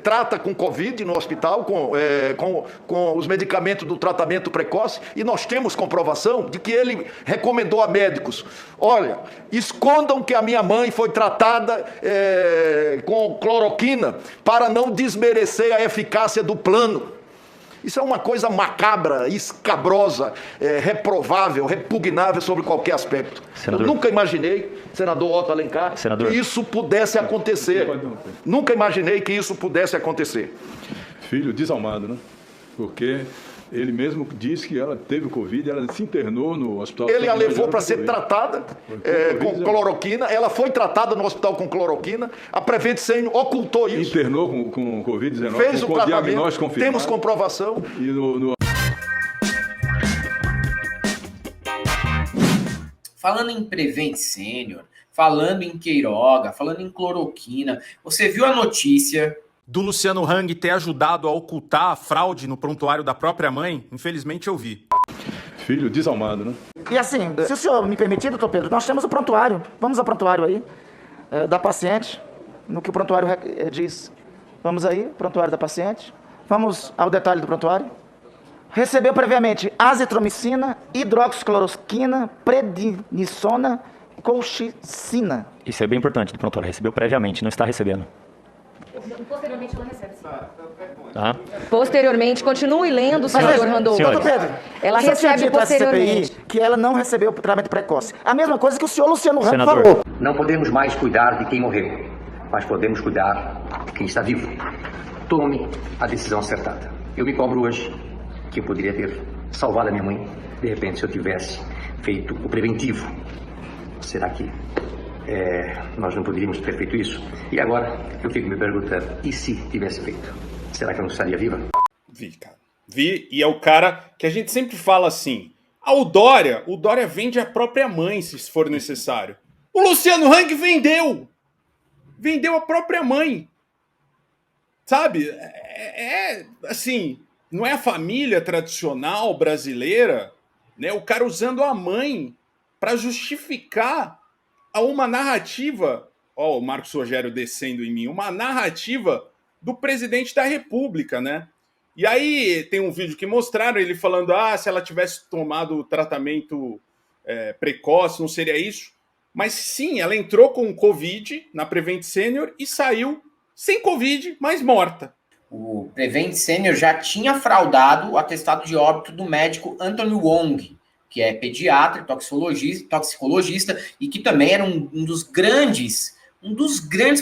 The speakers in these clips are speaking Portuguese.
trata com Covid no hospital, com os medicamentos do tratamento precoce, e nós temos comprovação de que ele recomendou a médicos: olha, escondam que a minha mãe foi tratada com cloroquina para não desmerecer a eficácia do plano. Isso é uma coisa macabra, escabrosa, reprovável, repugnável sobre qualquer aspecto. Senador, eu nunca imaginei, senador Otto Alencar, que isso pudesse acontecer. Nunca imaginei que isso pudesse acontecer. Filho desalmado, né? Porque ele mesmo disse que ela teve o Covid, ela se internou no hospital. Ele a levou para ser tratada com cloroquina, ela foi tratada no hospital com cloroquina, a Prevent Senior ocultou isso. Internou com Covid-19, fez o tratamento, diagnóstico confirmado. Temos comprovação. E Falando em Prevent Senior, falando em Queiroga, falando em cloroquina, você viu a notícia do Luciano Hang ter ajudado a ocultar a fraude no prontuário da própria mãe? Infelizmente eu vi. Filho desalmado, né? E assim, se o senhor me permitir, doutor Pedro, nós temos o prontuário. Vamos ao prontuário aí, da paciente, no que o prontuário diz. Vamos aí, prontuário da paciente. Vamos ao detalhe do prontuário. Recebeu previamente azitromicina, hidroxicloroquina, prednisona, colchicina. Isso é bem importante do prontuário. Recebeu previamente, não está recebendo. Posteriormente ela recebe, sim. Tá? Posteriormente, continue lendo, senador Randolfo. Doutor Pedro, ela recebe posteriormente. Que ela não recebeu o tratamento precoce. A mesma coisa que o senhor Luciano Hang Senador, falou. Não podemos mais cuidar de quem morreu, mas podemos cuidar de quem está vivo. Tome a decisão acertada. Eu me cobro hoje que eu poderia ter salvado a minha mãe, de repente, se eu tivesse feito o preventivo. Será que nós não poderíamos ter feito isso? E agora eu fico me perguntando, e se tivesse feito? Será que eu não estaria viva? Vi, cara. Vi, e é o cara que a gente sempre fala assim: o Dória vende a própria mãe, se for necessário. O Luciano Hang vendeu a própria mãe. Sabe? Assim, não é a família tradicional brasileira, né? O cara usando a mãe para justificar uma narrativa, o Marcos Rogério descendo em mim, uma narrativa do presidente da República, né? E aí tem um vídeo que mostraram ele falando, se ela tivesse tomado o tratamento precoce, não seria isso. Mas sim, ela entrou com Covid na Prevent Senior e saiu sem Covid, mas morta. O Prevent Senior já tinha fraudado o atestado de óbito do médico Anthony Wong, que é pediatra, toxicologista, e que também era um dos grandes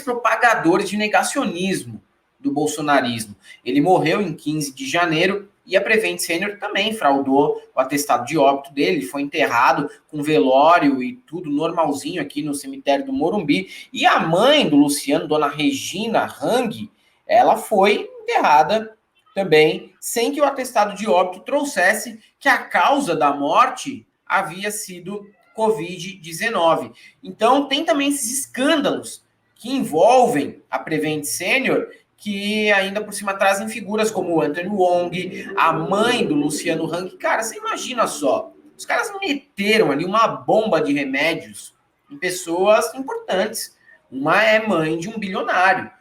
propagadores de negacionismo do bolsonarismo. Ele morreu em 15 de janeiro e a Prevent Senior também fraudou o atestado de óbito dele. Ele foi enterrado com velório e tudo normalzinho aqui no cemitério do Morumbi. E a mãe do Luciano, dona Regina Hang, ela foi enterrada também sem que o atestado de óbito trouxesse que a causa da morte havia sido Covid-19. Então, tem também esses escândalos que envolvem a Prevent Senior, que ainda por cima trazem figuras como o Anthony Wong, a mãe do Luciano Hang. Cara, você imagina só, os caras meteram ali uma bomba de remédios em pessoas importantes. Uma é mãe de um bilionário,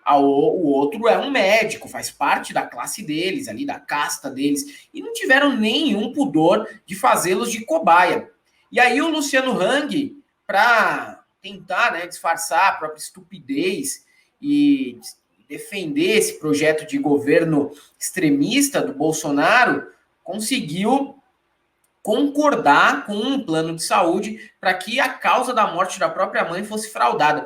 o outro é um médico, faz parte da classe deles, ali da casta deles, e não tiveram nenhum pudor de fazê-los de cobaia. E aí o Luciano Hang, para tentar disfarçar a própria estupidez e defender esse projeto de governo extremista do Bolsonaro, conseguiu concordar com um plano de saúde para que a causa da morte da própria mãe fosse fraudada.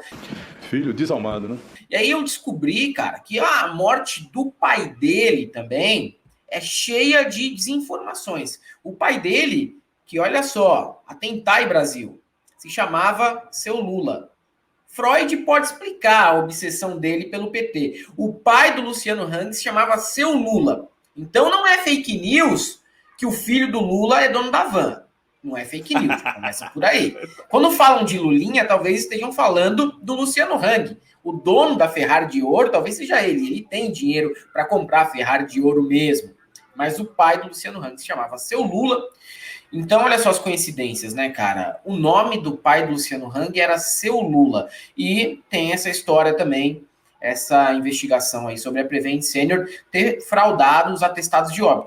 Filho desalmado, né? E aí eu descobri, cara, que a morte do pai dele também é cheia de desinformações. O pai dele, que olha só, Atentai Brasil, se chamava Seu Lula. Freud pode explicar a obsessão dele pelo PT. O pai do Luciano Hang se chamava Seu Lula. Então não é fake news que o filho do Lula é dono da van. Não é fake news, começa por aí. Quando falam de Lulinha, talvez estejam falando do Luciano Hang. O dono da Ferrari de ouro talvez seja ele. Ele tem dinheiro para comprar a Ferrari de ouro mesmo. Mas o pai do Luciano Hang se chamava Seu Lula. Então, olha só as coincidências, né, cara? O nome do pai do Luciano Hang era Seu Lula. E tem essa história também essa investigação aí sobre a Prevent Senior ter fraudado os atestados de óbito.